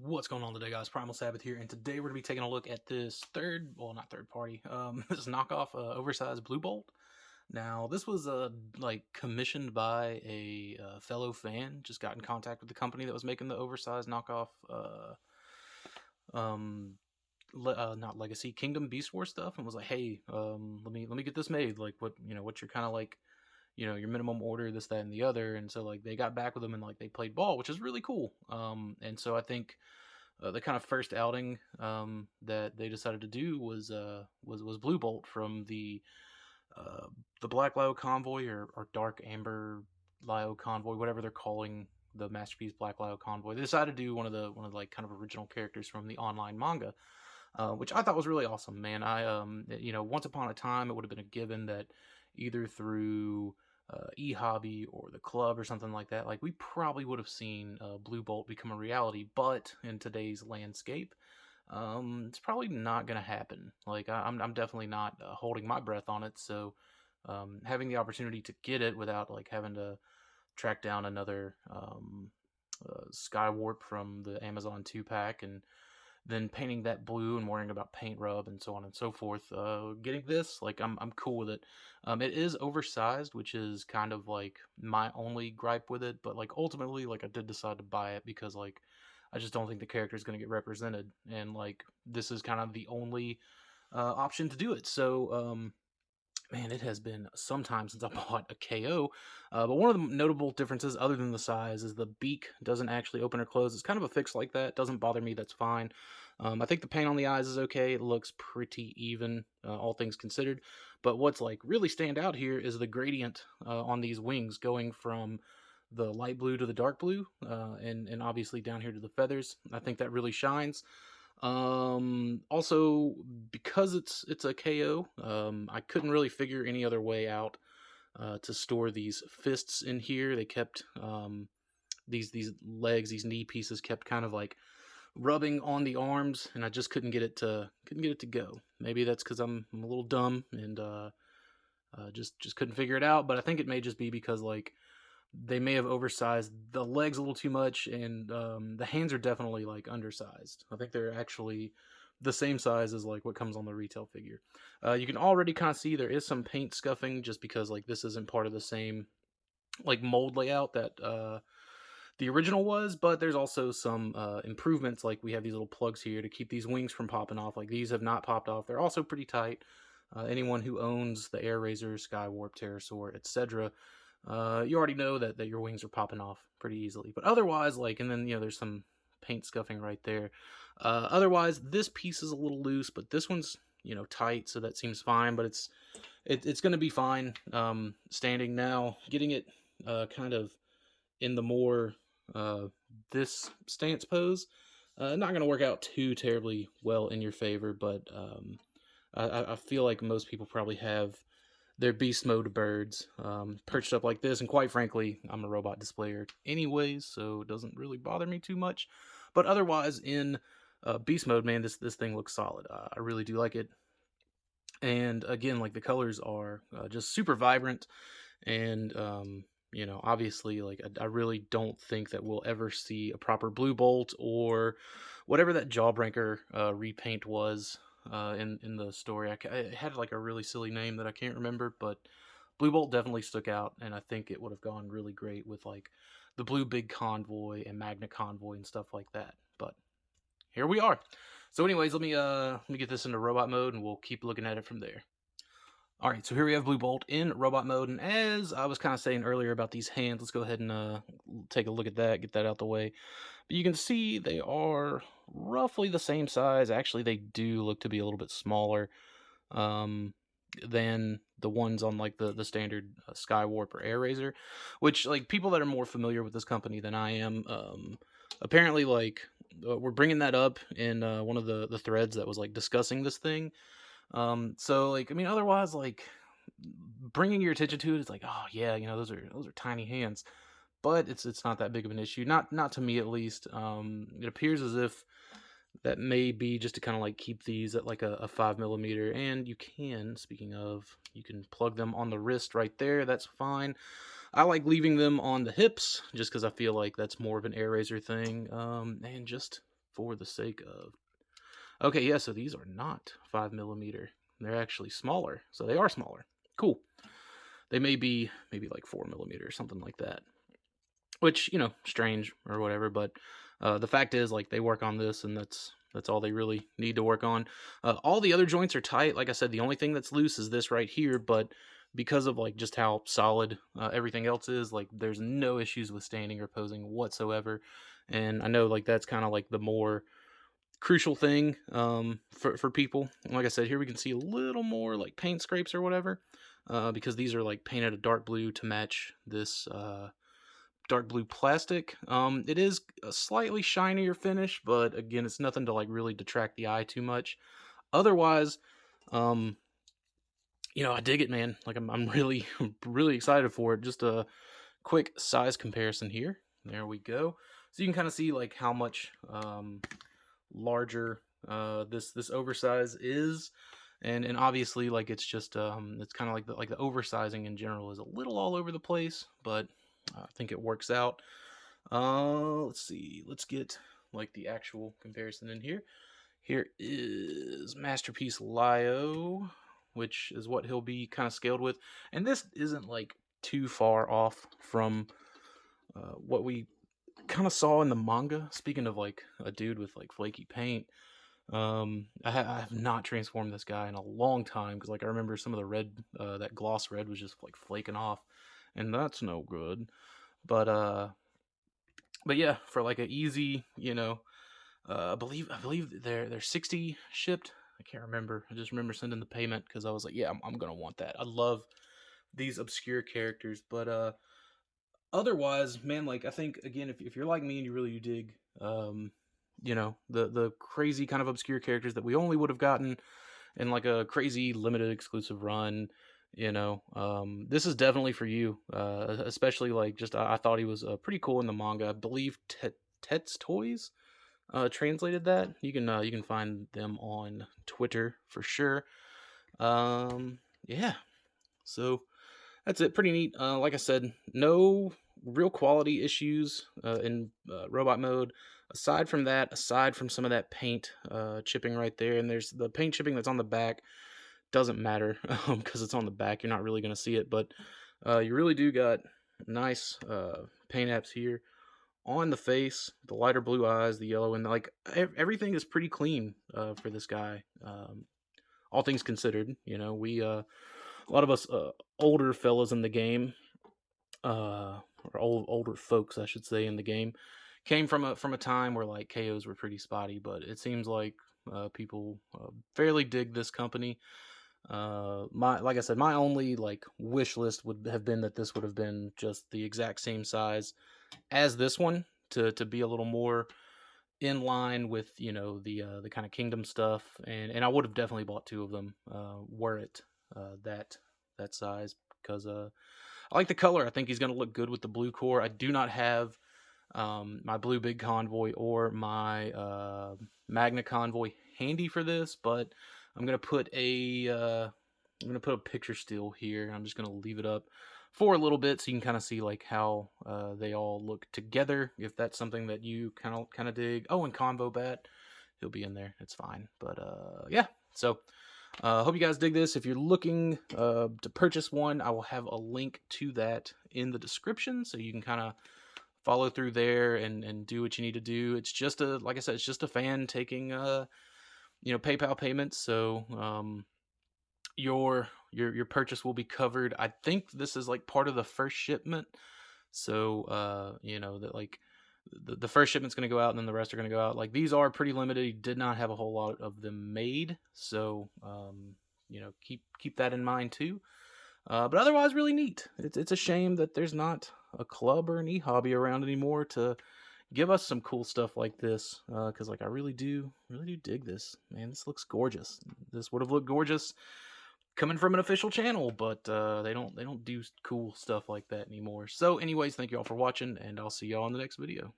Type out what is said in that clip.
What's going on today, guys? Primal Sabbath here, and today we're going to be taking a look at this not third party, this knockoff oversized Bluebolt. Now, this was like commissioned by a fellow fan. Just got in contact with the company that was making the oversized knockoff, um, not Legacy Kingdom Beast War stuff, and was like, "Hey, let me get this made. Like, what's your kind of like, your minimum order, this, that, and the other." And so like they got back with them and like they played ball, which is really cool. And so I think the kind of first outing that they decided to do was Bluebolt from the Black Lio Convoy or Dark Amber Lio Convoy, whatever they're calling the Masterpiece Black Lio Convoy. They decided to do one of the like kind of original characters from the online manga, which I thought was really awesome, man. Once upon a time, it would have been a given that either through e-hobby or the club or something like that, like we probably would have seen Bluebolt become a reality. But in today's landscape, it's probably not going to happen. Like I'm definitely not holding my breath on it. So having the opportunity to get it without like having to track down another Skywarp from the Amazon 2-pack and then painting that blue and worrying about paint rub and so on and so forth. Getting this, like, I'm cool with it. It is oversized, which is kind of like my only gripe with it. But like ultimately, like I did decide to buy it because like I just don't think the character is going to get represented, and like this is kind of the only option to do it. So man, it has been some time since I bought a KO. But one of the notable differences, other than the size, is the beak doesn't actually open or close. It's kind of a fix like that. Doesn't bother me. That's fine. I think the paint on the eyes is okay. It looks pretty even, all things considered. But what's like really stand out here is the gradient on these wings going from the light blue to the dark blue, and obviously down here to the feathers. I think that really shines. Also, because it's a KO, I couldn't really figure any other way out to store these fists in here. They kept these legs, these knee pieces kept kind of like rubbing on the arms, and I just couldn't get it to go. Maybe that's because I'm a little dumb and just couldn't figure it out. But I think it may just be because like they may have oversized the legs a little too much, and the hands are definitely like undersized. I think they're actually the same size as like what comes on the retail figure. You can already kind of see there is some paint scuffing just because like this isn't part of the same like mold layout that the original was, but there's also some improvements. Like we have these little plugs here to keep these wings from popping off. Like these have not popped off. They're also pretty tight. Anyone who owns the Air Razor, Skywarp, Pterosaur, etc., you already know that your wings are popping off pretty easily. But otherwise, like, and then there's some paint scuffing right there. Otherwise, this piece is a little loose, but this one's tight, so that seems fine. But it's going to be fine standing now. Getting it kind of in the more this stance pose, not going to work out too terribly well in your favor. But I feel like most people probably have their beast mode birds perched up like this, and quite frankly, I'm a robot displayer anyways, so it doesn't really bother me too much. But otherwise, in beast mode, man, this thing looks solid. I really do like it, and again, like the colors are just super vibrant, and obviously, like I really don't think that we'll ever see a proper Bluebolt or whatever that Jawbreaker repaint was in the story. It had like a really silly name that I can't remember, but Bluebolt definitely stuck out, and I think it would have gone really great with like the Blue Big Convoy and Magna Convoy and stuff like that. But here we are. So, anyways, let me get this into robot mode, and we'll keep looking at it from there. All right, so here we have Bluebolt in robot mode, and as I was kind of saying earlier about these hands, let's go ahead and take a look at that, get that out the way. But you can see they are roughly the same size. Actually, they do look to be a little bit smaller than the ones on like the standard Skywarp or Air Razor, which like people that are more familiar with this company than I am, apparently like we're bringing that up in one of the threads that was like discussing this thing. So like, I mean, otherwise, like bringing your attention to it is like, oh yeah, those are tiny hands, but it's not that big of an issue. Not to me at least. It appears as if that may be just to kind of like keep these at like a 5 millimeter, and you can, speaking of, you can plug them on the wrist right there. That's fine. I like leaving them on the hips just because I feel like that's more of an Air Razor thing, and just for the sake of. Okay, yeah, so these are not 5mm. They're actually smaller, so they are smaller. Cool. They may be maybe like 4mm or something like that, which, you know, strange or whatever, but the fact is, like, they work on this, and that's all they really need to work on. All the other joints are tight. Like I said, the only thing that's loose is this right here, but because of like just how solid everything else is, like, there's no issues with standing or posing whatsoever. And I know, like, that's kind of like the more crucial thing for people. Like I said, here we can see a little more like paint scrapes or whatever, because these are like painted a dark blue to match this dark blue plastic. It is a slightly shinier finish, but again, it's nothing to like really detract the eye too much. Otherwise, um, you know, I dig it, man. Like, I'm really really excited for it. Just a quick size comparison here. There we go. So you can kind of see like how much larger this oversize is, and obviously, like, it's just it's kind of like the oversizing in general is a little all over the place, but I think it works out. Let's see. Let's get like the actual comparison in here. Here is Masterpiece Lio, which is what he'll be kind of scaled with, and this isn't like too far off from what we kind of saw in the manga. Speaking of like a dude with like flaky paint, I have not transformed this guy in a long time, because like I remember some of the red, that gloss red was just like flaking off, and that's no good. But yeah, for like an easy, you know, I believe they're 60 shipped. I can't remember. I just remember sending the payment because I was like, yeah, I'm gonna want that. I love these obscure characters, but otherwise, man, like, I think again, if you're like me and you really dig, you know, the crazy kind of obscure characters that we only would have gotten in like a crazy limited exclusive run, you know, this is definitely for you. Especially like, just I thought he was pretty cool in the manga. I believe Tet's Toys translated that. You can find them on Twitter for sure. Yeah, so that's it. Pretty neat. Like I said, no real quality issues in robot mode. Aside from that, aside from some of that paint chipping right there, and there's the paint chipping that's on the back, doesn't matter because it's on the back. You're not really going to see it, but you really do got nice paint apps here on the face, the lighter blue eyes, the yellow, and like everything is pretty clean for this guy. All things considered, you know, we a lot of us older fellas in the game, or older folks, I should say, in the game, came from a time where like KOs were pretty spotty, but it seems like people fairly dig this company. Like I said, my only like wish list would have been that this would have been just the exact same size as this one, to be a little more in line with, you know, the kind of Kingdom stuff, and I would have definitely bought two of them were it that size, because I like the color. I think he's going to look good with the blue core. I do not have my blue big convoy or my Magna convoy handy for this, but I'm gonna put a picture still here. I'm just gonna leave it up for a little bit so you can kind of see like how they all look together, if that's something that you kind of dig. Oh, and Convo Bat, he'll be in there. It's fine. But yeah, so hope you guys dig this. If you're looking to purchase one, I will have a link to that in the description, so you can kind of follow through there and do what you need to do. It's just like I said, it's just a fan taking you know, PayPal payments, so your purchase will be covered. I think this is like part of the first shipment, so you know, that like the first shipment's going to go out, and then the rest are going to go out. Like, these are pretty limited. He did not have a whole lot of them made, so you know, keep that in mind too. But otherwise, really neat. It's a shame that there's not a club or an e-hobby around anymore to give us some cool stuff like this, because like I really do dig this, man. This looks gorgeous. This would have looked gorgeous coming from an official channel, but they don't do cool stuff like that anymore. So anyways, thank you all for watching, and I'll see y'all in the next video.